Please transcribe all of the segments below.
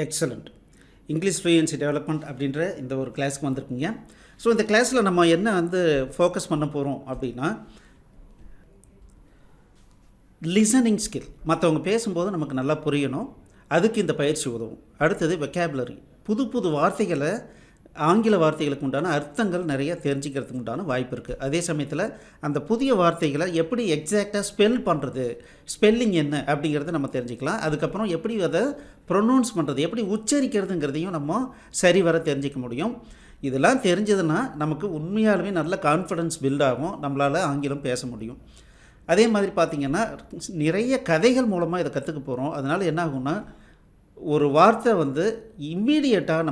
Excellent. English fluency development அப்படின்ற இந்த ஒரு கிளாஸ்க்கு வந்திருக்கீங்க. ஸோ இந்த கிளாஸில் நம்ம என்ன ஃபோக்கஸ் பண்ண போகிறோம் அப்படின்னா, லிசனிங் ஸ்கில். மற்றவங்க பேசும்போது நமக்கு நல்லா புரியணும், அதுக்கு இந்த பயிற்சி உதவும். அடுத்தது வெக்காபுலரி, புது புது வார்த்தைகளை, ஆங்கில வார்த்தைகளுக்கு உண்டான அர்த்தங்கள் நிறைய தெரிஞ்சுக்கிறதுக்கு உண்டான வாய்ப்பு இருக்குது. அதே சமயத்தில் அந்த புதிய வார்த்தைகளை எப்படி எக்ஸாக்டாக ஸ்பெல் பண்ணுறது, ஸ்பெல்லிங் என்ன அப்படிங்கிறத நம்ம தெரிஞ்சுக்கலாம். அதுக்கப்புறம் எப்படி அதை ப்ரொனவுன்ஸ் பண்ணுறது, எப்படி உச்சரிக்கிறதுங்கிறதையும் நம்ம சரிவர தெரிஞ்சிக்க முடியும். இதெல்லாம் தெரிஞ்சதுன்னா நமக்கு உண்மையாலுமே நல்ல கான்ஃபிடன்ஸ் பில்ட் ஆகும், நம்மளால் ஆங்கிலம் பேச முடியும். அதே மாதிரி பார்த்திங்கன்னா நிறைய கதைகள் மூலமாக இதை கற்றுக்க போகிறோம். அதனால் என்ன ஆகும்னா, ஒரு வார்த்தை இம்மீடியட்டாக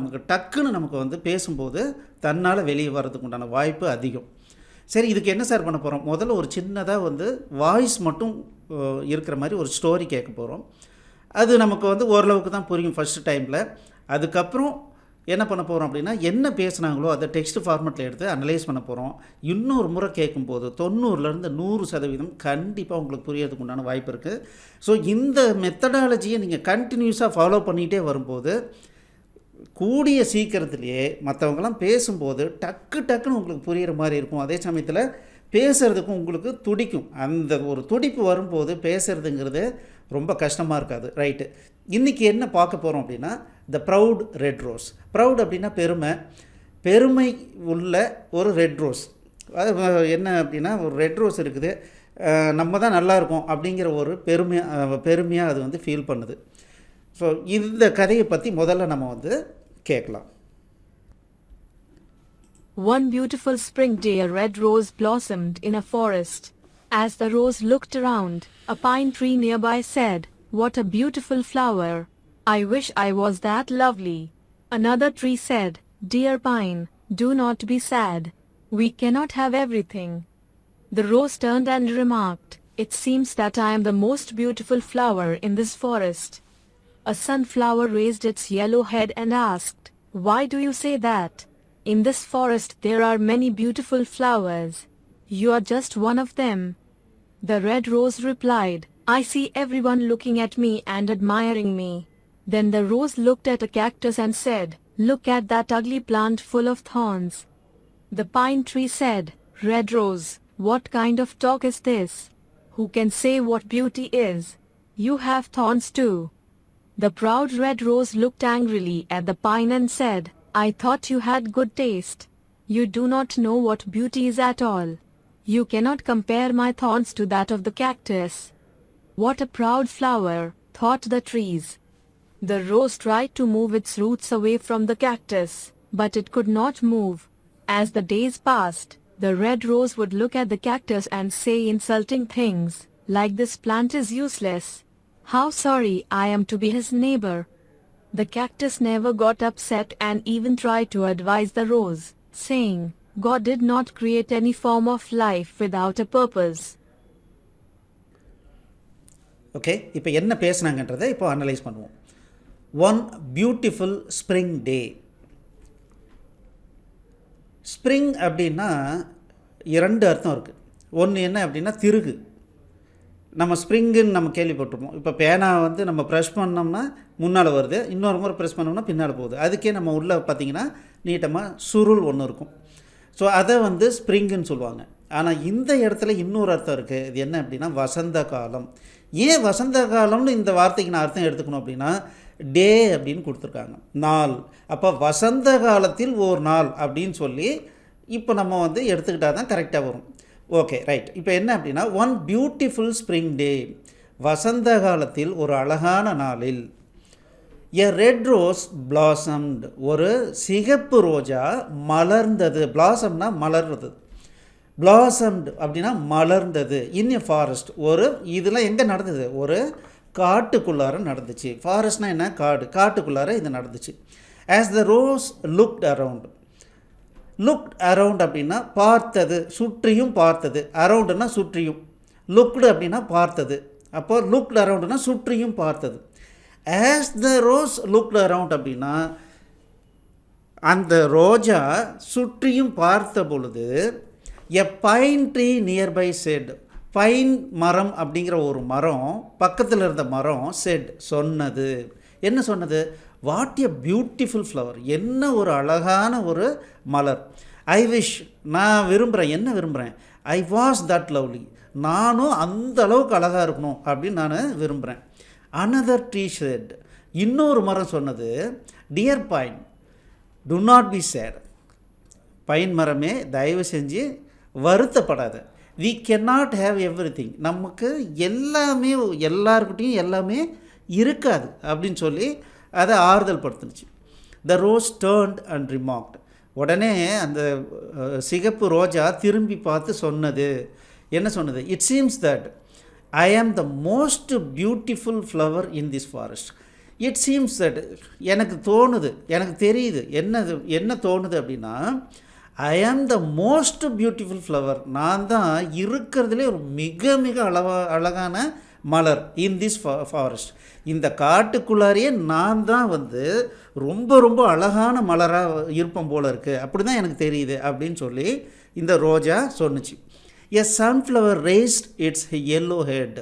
நமக்கு பேசும்போது தன்னால் வெளியே வர்றதுக்கு உண்டான வாய்ப்பு அதிகம். சரி, இதுக்கு என்ன சார் பண்ண போகிறோம்? முதல்ல ஒரு சின்னதாக வாய்ஸ் மட்டும் இருக்கிற மாதிரி ஒரு ஸ்டோரி கேட்க போகிறோம். அது நமக்கு ஓரளவுக்கு தான் புரியும் ஃபஸ்ட்டு டைமில். அதுக்கப்புறம் என்ன பண்ண போகிறோம் அப்படின்னா, என்ன பேசுனாங்களோ அதை டெக்ஸ்ட் ஃபார்மெட்டில் எடுத்து அனலைஸ் பண்ண போகிறோம். இன்னொரு முறை கேட்கும்போது 90% 100% கண்டிப்பாக உங்களுக்கு புரியறதுக்கு உண்டான வாய்ப்பு இருக்குது. ஸோ இந்த மெத்தடாலஜியை நீங்கள் கண்டினியூஸாக ஃபாலோ பண்ணிகிட்டே வரும்போது கூடிய சீக்கிரத்துலேயே மற்றவங்களாம் பேசும்போது டக்குன்னு உங்களுக்கு புரிகிற மாதிரி இருக்கும். அதே சமயத்தில் பேசுகிறதுக்கும் உங்களுக்கு துடிக்கும். அந்த ஒரு துடிப்பு வரும்போது பேசுகிறதுங்கிறது ரொம்ப கஷ்டமாக இருக்காது. ரைட்டு, இன்றைக்கி என்ன பார்க்க போகிறோம் அப்படின்னா, த ப்ரவுட் ரெட் ரோஸ். ப்ரவுட் அப்படின்னா பெருமை உள்ள ஒரு ரெட் ரோஸ். அது என்ன அப்படின்னா, ஒரு ரெட் ரோஸ் இருக்குது, நம்ம தான் நல்லாயிருக்கோம் அப்படிங்கிற ஒரு பெருமையாக அது ஃபீல் பண்ணுது. ஸோ இந்த கதையை பற்றி முதல்ல நம்ம கேட்கலாம். One beautiful spring day a red rose blossomed in a forest. As the rose looked around, a pine tree nearby said, "What a beautiful flower. I wish I was that lovely." Another tree said, "Dear pine, do not be sad. We cannot have everything." The rose turned and remarked, "It seems that I am the most beautiful flower in this forest." A sunflower raised its yellow head and asked, "Why do you say that? In this forest there are many beautiful flowers. You are just one of them." The red rose replied, "I see everyone looking at me and admiring me." Then the rose looked at a cactus and said, "Look at that ugly plant full of thorns." The pine tree said, "Red rose, what kind of talk is this? Who can say what beauty is? You have thorns too." The proud red rose looked angrily at the pine and said, "I thought you had good taste. You do not know what beauty is at all. You cannot compare my thorns to that of the cactus." "What a proud flower," thought the trees. The rose tried to move its roots away from the cactus, but it could not move. As the days passed, the red rose would look at the cactus and say insulting things, like, "This plant is useless. How sorry I am to be his neighbor." The cactus never got upset and even tried to advise the rose, saying, "God did not create any form of life without a purpose." Okay, இப்போ என்ன பேசுனாங்கன்றதை இப்போ analyse பண்ணுவோம். One beautiful spring டே. Spring அப்படின்னா 2 அர்த்தம் இருக்குது. ஒன்று என்ன அப்படின்னா திருகு. நம்ம ஸ்ப்ரிங்குன்னு நம்ம கேள்விப்பட்டிருப்போம். இப்போ பேனா நம்ம ப்ரெஷ் பண்ணோம்னா முன்னால் வருது, இன்னொரு முறை ப்ரெஸ் பண்ணோம்னா பின்னால் போகுது. அதுக்கே நம்ம உள்ளே பார்த்திங்கன்னா நீட்டமாக சுருள் ஒன்று இருக்கும். ஸோ அதை ஸ்ப்ரிங்குன்னு சொல்லுவாங்க. ஆனால் இந்த இடத்துல இன்னொரு அர்த்தம் இருக்குது. இது என்ன அப்படின்னா வசந்த காலம். ஏன் வசந்த காலம்னு இந்த வார்த்தைக்கு நான் அர்த்தம் எடுத்துக்கணும் அப்படின்னா, டே அப்படின்னு கொடுத்துருக்காங்க, நாள். அப்போ வசந்த காலத்தில் ஒரு நாள் அப்படின்னு சொல்லி இப்போ நம்ம எடுத்துக்கிட்டால் தான் கரெக்டாக வரும். Okay, right. இப்போ என்ன அப்படின்னா, ஒன் பியூட்டிஃபுல் ஸ்ப்ரிங் டே, வசந்த காலத்தில் ஒரு அழகான நாளில், எ ரெட் ரோஸ் பிளாசம்ட், ஒரு சிகப்பு ரோஜா மலர்ந்தது. பிளாசம்னா மலர்றது, பிளாசம்ட் அப்படின்னா மலர்ந்தது. இன் எ ஃபாரஸ்ட், இதெல்லாம் எங்கே நடந்தது? ஒரு காட்டுக்குள்ளார நடந்துச்சு. ஃபாரஸ்ட்னா என்ன? காடு. காட்டுக்குள்ளார இது நடந்துச்சு. As the rose looked around. Looked around அப்படின்னா பார்த்தது, சுற்றியும் பார்த்தது. அரவுண்டுனா சுற்றியும், லுக்டு அப்படின்னா பார்த்தது. அப்போ லுக்ட் அரவுண்டுனா சுற்றியும் பார்த்தது. As the rose looked around அப்படின்னா அந்த ரோஜா சுற்றியும் பார்த்த பொழுது, a pine tree nearby said, pine மரம் அப்படிங்கிற ஒரு மரம், பக்கத்தில் இருந்த மரம் செட் சொன்னது. என்ன சொன்னது? வாட் எ பியூட்டிஃபுல் ஃப்ளவர், என்ன ஒரு அழகான ஒரு மலர். ஐ விஷ், நான் விரும்புகிறேன், என்ன விரும்புகிறேன், ஐ வாஸ் தட் லவ்லி, நானும் அந்த அளவுக்கு அழகாக இருக்கணும் அப்படின்னு நான் விரும்புகிறேன். அனதர் ட்ரீ said, இன்னொரு மரம் சொன்னது, dear pine do not be sad, pine மரமே தயவு செஞ்சு வருத்தப்படாத, வி cannot have everything, நமக்கு எல்லாமே எல்லாருக்கிட்டையும் எல்லாமே இருக்காது அப்படின்னு சொல்லி அதை ஆறுதல் படுத்துனுச்சு. த ரோஸ் டேர்ன்ட் அண்ட் ரிமார்க்ட், உடனே அந்த சிகப்பு ரோஜா திரும்பி பார்த்து சொன்னது, என்ன சொன்னது, இட் சீம்ஸ் தட் ஐ ஆம் the most beautiful flower in this forest. It seems that, எனக்கு தோணுது, எனக்கு தெரியுது, என்ன தோணுது அப்படின்னா, ஐ ஆம் த மோஸ்ட் பியூட்டிஃபுல் ஃப்ளவர், நான் தான் இருக்கிறதுலே ஒரு மிக மிக அழகான மலர் இன் திஸ் ஃபாரஸ்ட், இந்த காட்டுக்குள்ளாரையே நான் தான் வந்து ரொம்ப ரொம்ப அழகான மலராக இருப்போம் போல இருக்குது, அப்படி தான் எனக்கு தெரியுது அப்படின்னு சொல்லி இந்த ரோஜா சொன்னுச்சு. A sunflower raised its yellow head,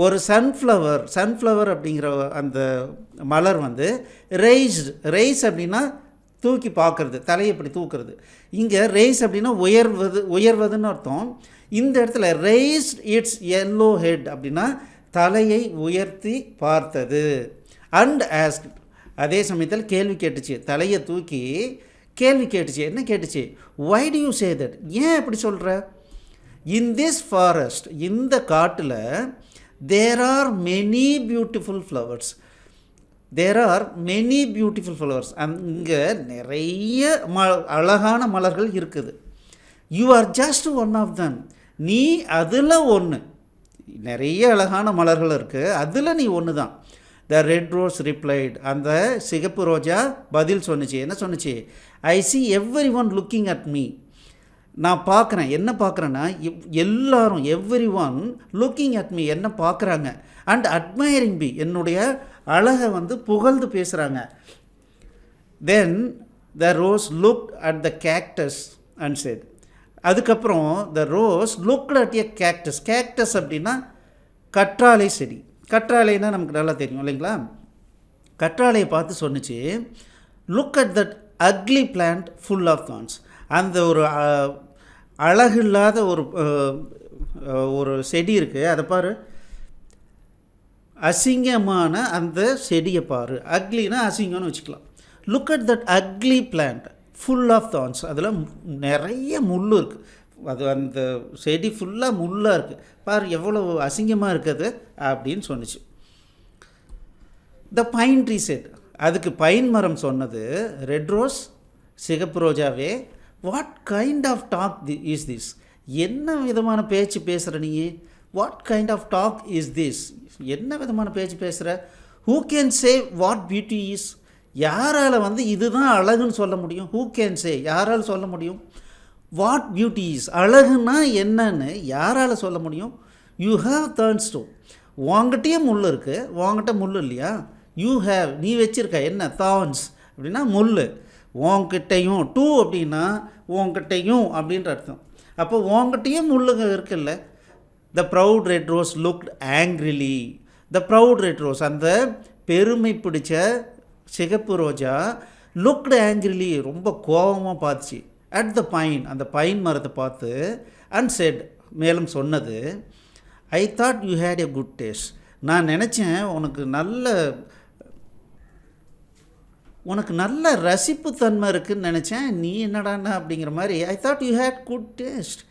ஒரு சன்ஃப்ளவர் அப்படிங்கிற அந்த மலர் வந்து ரைஸ் அப்படின்னா தூக்கி பார்க்குறது, தலையை இப்படி தூக்குறது. இங்கே ரேஸ் அப்படின்னா உயர்வதுன்னு அர்த்தம். இந்த இடத்துல ரேஸ்ட் இட்ஸ் yellow ஹெட் அப்படின்னா தலையை உயர்த்தி பார்த்தது. அண்ட் ஆஸ்க், அதே சமயத்தில் கேள்வி கேட்டுச்சு, தலையை தூக்கி கேள்வி கேட்டுச்சு. என்ன கேட்டுச்சு, why do you say that, ஏன் அப்படி சொல்கிற, in this forest, இந்த காட்டில் there are many beautiful flowers, there are many beautiful flowers, அங்கே நிறைய அழகான மலர்கள் இருக்குது. you are just one of them, நீ அதில் ஒன்று, நிறைய அழகான மலர்கள் இருக்குது, அதில் நீ ஒன்று தான். த ரெட் ரோஸ் ரிப்ளைட், அந்த சிகப்பு ரோஜா பதில் சொன்னிச்சு. என்ன சொன்னிச்சு, I see everyone looking at me, நான் பார்க்குறேன், என்ன பார்க்குறேன்னா எல்லாரும், everyone looking at me, என்ன பார்க்குறாங்க, அண்ட் அட்மைரிங் மீ, என்னுடைய அழகை வந்து புகழ்ந்து பேசுகிறாங்க. Then the rose looked at the cactus and said, அதுக்கப்புறம் the rose looked at a cactus, cactus அப்படின்னா கற்றாழை செடி, கற்றாழைனா நமக்கு நல்லா தெரியும் இல்லைங்களா, கற்றாழையை பார்த்து சொன்னிச்சு, look at that ugly plant full of thorns, அந்த ஒரு அழகில்லாத ஒரு செடி இருக்குது, அதை பாரு, அசிங்கமான அந்த செடியை பாரு, அக்லினா அசிங்கம்னு வச்சுக்கலாம். Look at that ugly plant full of thorns, அதில் நிறைய முள் இருக்குது, அது அந்த செடி ஃபுல்லாக முள்ளாக இருக்குது, பாரு எவ்வளோ அசிங்கமாக இருக்குது அப்படின்னு சொன்னிச்சு. த பைன் ட்ரீ செட், அதுக்கு பைன் மரம் சொன்னது, ரெட் ரோஸ், சிகப்பு ரோஜாவே, what kind of talk is this, என்ன விதமான பேச்சு பேசுகிற நீ, what kind of talk is this, என்ன விதமான பேச்சு பேசுகிற, who can say what beauty is, யாரால் வந்து இதுதான் அழகுன்னு சொல்ல முடியும், ஹூ கேன் சே, யாரால் சொல்ல முடியும், வாட் பியூட்டி இஸ், அழகுன்னா என்னன்னு யாரால் சொல்ல முடியும், யூ ஹாவ் தேர்ன்ஸ் டு, உங்ககிட்டயே முள் இருக்குது, உங்ககிட்ட முள் இல்லையா, யூ ஹேவ், நீ வச்சுருக்க என்ன, தான்ஸ் அப்படின்னா முள், உங்ககிட்டையும், டூ அப்படின்னா உங்ககிட்டையும் அப்படின்ற அர்த்தம், அப்போ உங்ககிட்டையும் முள்ளுங்க இருக்குல்ல. த proud red rose looked angrily, த ப்ரவுட் ரெட் ரோஸ், அந்த பெருமை பிடிச்ச சிகப்பு ரோஜா, லுக்டு ஆங்க்ரிலி, ரொம்ப கோபமாக பார்த்துச்சு. அட் த பைன், அந்த பைன் மரத்தை பார்த்து, அண்ட் செட், மேலும் சொன்னது, I thought you had a good taste, நான் நினச்சேன் உனக்கு நல்ல ரசிப்புத்தன்மை இருக்குதுன்னு நினச்சேன், நீ என்னடான்னா அப்படிங்கிற மாதிரி, I thought you had good taste,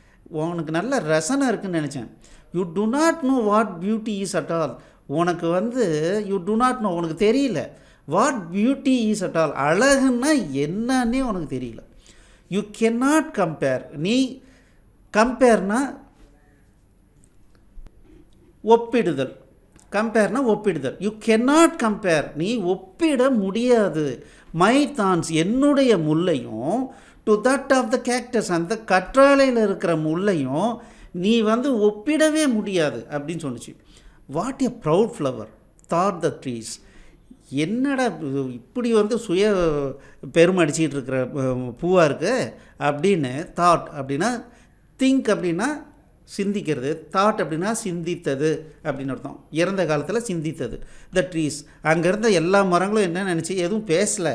உனக்கு நல்ல ரசனை இருக்குதுன்னு நினச்சேன். You do not know what beauty is at all, உனக்கு வந்து யூ டு நாட் நோ, உனக்கு தெரியல, what beauty is at all, அழகுன்னா என்னன்னே உனக்கு தெரியல. யூ cannot கம்பேர், நீ கம்பேர்னா ஒப்பிடுதல், கம்பேர்னா ஒப்பிடுதல், யூ cannot கம்பேர், நீ ஒப்பிட முடியாது, மை தான்ஸ், என்னுடைய முல்லையும், to that of the cactus, அந்த கற்றாழையில் இருக்கிற முல்லையும் நீ வந்து ஒப்பிடவே முடியாது அப்படின்னு சொன்னிச்சு. What a proud flower thought the trees, என்னடா இப்படி வந்து சுய பெருமடிச்சிக்கிட்டு இருக்கிற பூவாக இருக்குது அப்படின்னு, தாட் அப்படின்னா திங்க் அப்படின்னா சிந்திக்கிறது. தாட் அப்படின்னா சிந்தித்தது அப்படின்னு அர்த்தம். இறந்த காலத்தில் சிந்தித்தது. த ட்ரீஸ், அங்கே இருந்த எல்லா மரங்களும் என்ன நினச்சி எதுவும் பேசலை,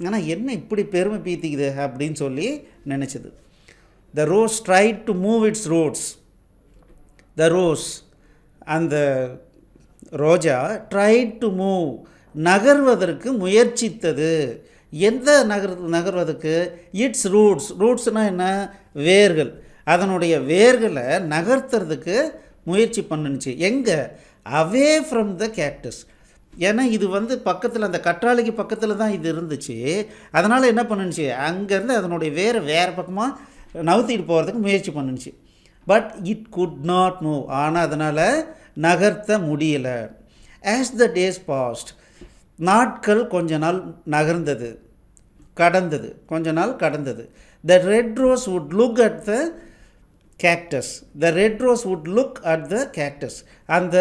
ஆனால் என்ன இப்படி பெருமை பீத்திக்குது அப்படின்னு சொல்லி நினச்சிது. The rose tried to move its roots. The rose, அந்த ரோஜா, ட்ரைட் டு மூவ், நகர்வதற்கு முயற்சித்தது. எந்த நகர்வதற்கு? It's roots. ரூட்ஸ்னால் என்ன? வேர்கள். அதனுடைய வேர்களை நகர்த்துறதுக்கு முயற்சி பண்ணுச்சு. எங்கே? Away from the cactus. ஏன்னா இது வந்து பக்கத்தில், அந்த கற்றாழைக்கு பக்கத்தில் தான் இது இருந்துச்சு. அதனால் என்ன பண்ணுச்சு, அங்கேருந்து அதனுடைய வேறு பக்கமாக நவுத்திட்டு போகிறதுக்கு முயற்சி பண்ணுச்சு. But it could not move. ஆனால் அதனால் நகர்த்த முடியலை. ஆஸ் த டேஸ் பாஸ்ட், நாட்கள் கொஞ்ச நாள் நகர்ந்தது, கடந்தது, கொஞ்ச நாள் கடந்தது. The red rose would look at the cactus. The red rose would look at the cactus. அந்த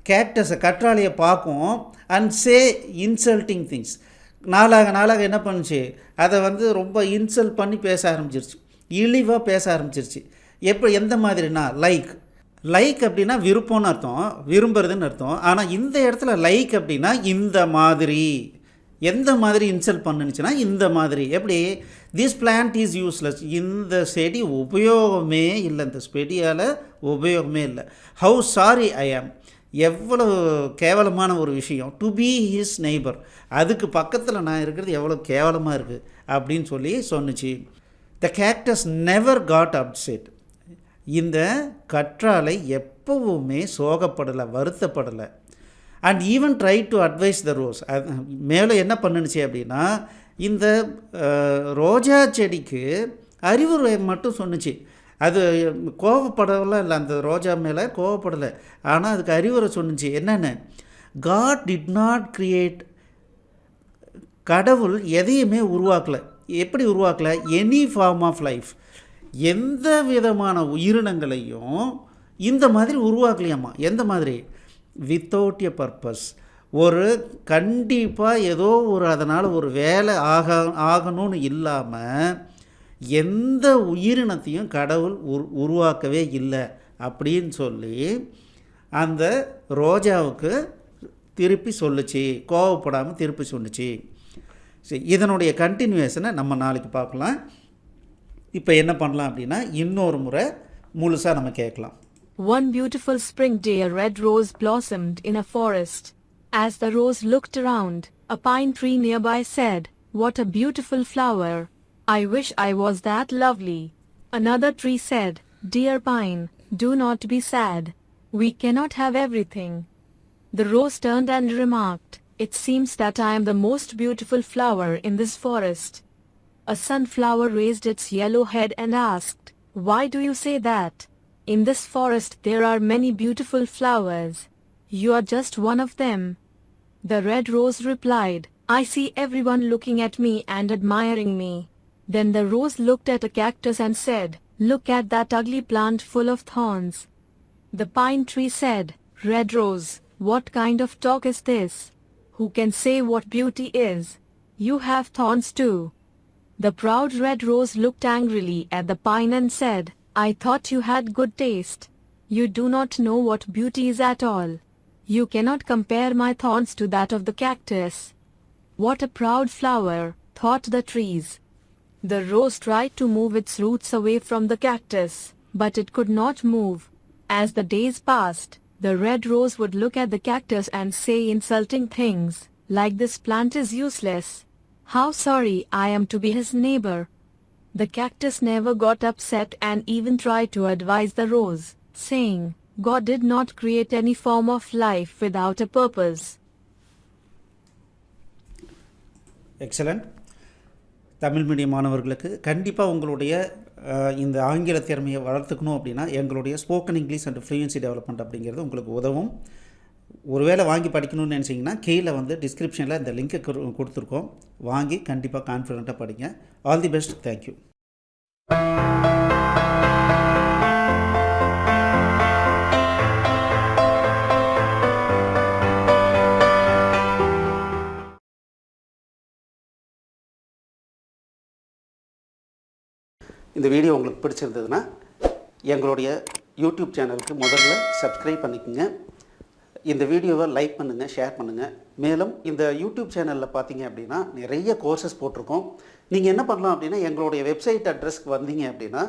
கேக்டஸை, கற்றாழையை பார்க்கும். And say insulting things. நாளாக என்ன பண்ணுச்சு, அதை வந்து ரொம்ப இன்சல்ட் பண்ணி பேச ஆரம்பிச்சிருச்சு, இழிவாக பேச ஆரம்பிச்சிருச்சு. எந்த மாதிரினா, லைக் அப்படின்னா விருப்பம்னு அர்த்தம், விரும்புறதுன்னு அர்த்தம். ஆனால் இந்த இடத்துல லைக் அப்படின்னா இந்த மாதிரி. எந்த மாதிரி இன்சல்ட் பண்ணுச்சுன்னா இந்த மாதிரி. எப்படி? This plant is useless. இந்த செடி உபயோகமே இல்லை, இந்த செடியால் உபயோகமே இல்லை. ஹவு சாரி ஐ ஆம். எவ்வளோ கேவலமான ஒரு விஷயம். To be his neighbour. அதுக்கு பக்கத்தில் நான் இருக்கிறது எவ்வளோ கேவலமாக இருக்குது அப்படின்னு சொல்லி சொன்னிச்சு. The cactus never got upset. இந்த கற்றாழை எப்போவுமே சோகப்படலை, வருத்தப்படலை. And even try to advise the rose. மேலே என்ன பண்ணுச்சு அப்படின்னா, இந்த ரோஜா செடிக்கு அறிவுரை மட்டும் சொன்னிச்சு. அது கோவப்படலாம் இல்லை, அந்த ரோஜா மேலே கோவப்படலை. ஆனால் அதுக்கு அறிவுரை சொன்னிச்சு. என்னென்னு? God did not create. கடவுள் எதையுமே உருவாக்கலை. எப்படி உருவாக்கலை? Any form of life. எந்த விதமான உயிரினங்களையும் இந்த மாதிரி உருவாக்கலையாம்மா. எந்த மாதிரி? Without a purpose. ஒரு கண்டிப்பாக ஏதோ ஒரு அதனால் ஒரு வேலை ஆகணும்னு இல்லாமல் எந்த உயிரினத்தையும் கடவுள் உருவாக்கவே இல்லை அப்படின்னு சொல்லி அந்த ரோஜாவுக்கு திருப்பி சொல்லுச்சு. கோவப்படாமல் திருப்பி சொன்னிச்சு. சரி, இதனுடைய கண்டினியூவேஷனை நம்ம நாளைக்கு பார்க்கலாம். இப்போ என்ன பண்ணலாம் அப்படின்னா, இன்னொரு முறை முழுசாக நம்ம கேட்கலாம். One beautiful spring day a red rose blossomed in a forest. As the rose looked around, a pine tree nearby said, "What a beautiful flower. I wish I was that lovely." Another tree said, "Dear pine, do not be sad. We cannot have everything." The rose turned and remarked, "It seems that I am the most beautiful flower in this forest." A sunflower raised its yellow head and asked, "Why do you say that? In this forest there are many beautiful flowers. You are just one of them." The red rose replied, "I see everyone looking at me and admiring me." Then the rose looked at a cactus and said, "Look at that ugly plant full of thorns." The pine tree said, "Red rose, what kind of talk is this? Who can say what beauty is? You have thorns too." The proud red rose looked angrily at the pine and said, "I thought you had good taste. You do not know what beauty is at all. You cannot compare my thorns to that of the cactus." "What a proud flower," thought the trees. The rose tried to move its roots away from the cactus, but it could not move. As the days passed, the red rose would look at the cactus and say insulting things, like, "This plant is useless. How sorry I am to be his neighbor." The cactus never got upset and even tried to advise the rose, saying, "God did not create any form of life without a purpose." Excellent. Tamil medium மாணவர்களுக்கு கண்டிப்பாக உங்களுடைய இந்த ஆங்கில திறமையை வளர்த்துக்கணும் அப்படின்னா எங்களுடைய spoken English and fluency development அப்படிங்கிறது உங்களுக்கு உதவும். ஒருவேளை வாங்கி படிக்கணும்னு நினச்சிங்கன்னா கீழே வந்து டிஸ்கிரிப்ஷனில் இந்த லிங்க்கை கொடுத்துருக்கோம். வாங்கி கண்டிப்பாக கான்ஃபிடெண்ட்டாக படிங்க. All the best. தேங்க்யூ. இந்த வீடியோ உங்களுக்கு பிடிச்சிருந்ததுன்னா எங்களுடைய யூடியூப் சேனலுக்கு முதல்ல சப்ஸ்கிரைப் பண்ணிக்கோங்க. இந்த வீடியோவை லைக் பண்ணுங்கள், ஷேர் பண்ணுங்கள். மேலும் இந்த யூடியூப் சேனலில் பார்த்தீங்க அப்படின்னா நிறைய கோர்சஸ் போட்டிருக்கோம். நீங்கள் என்ன பண்ணலாம் அப்படின்னா எங்களுடைய வெப்சைட் அட்ரஸ்க்கு வந்தீங்க அப்படின்னா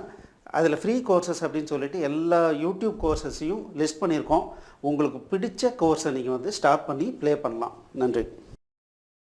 அதில் ஃப்ரீ கோர்சஸ் அப்படின்னு சொல்லிட்டு எல்லா யூடியூப் கோர்சஸையும் லிஸ்ட் பண்ணியிருக்கோம். உங்களுக்கு பிடிச்ச கோர்ஸை நீங்கள் வந்து ஸ்டார்ட் பண்ணி ப்ளே பண்ணலாம். நன்றி.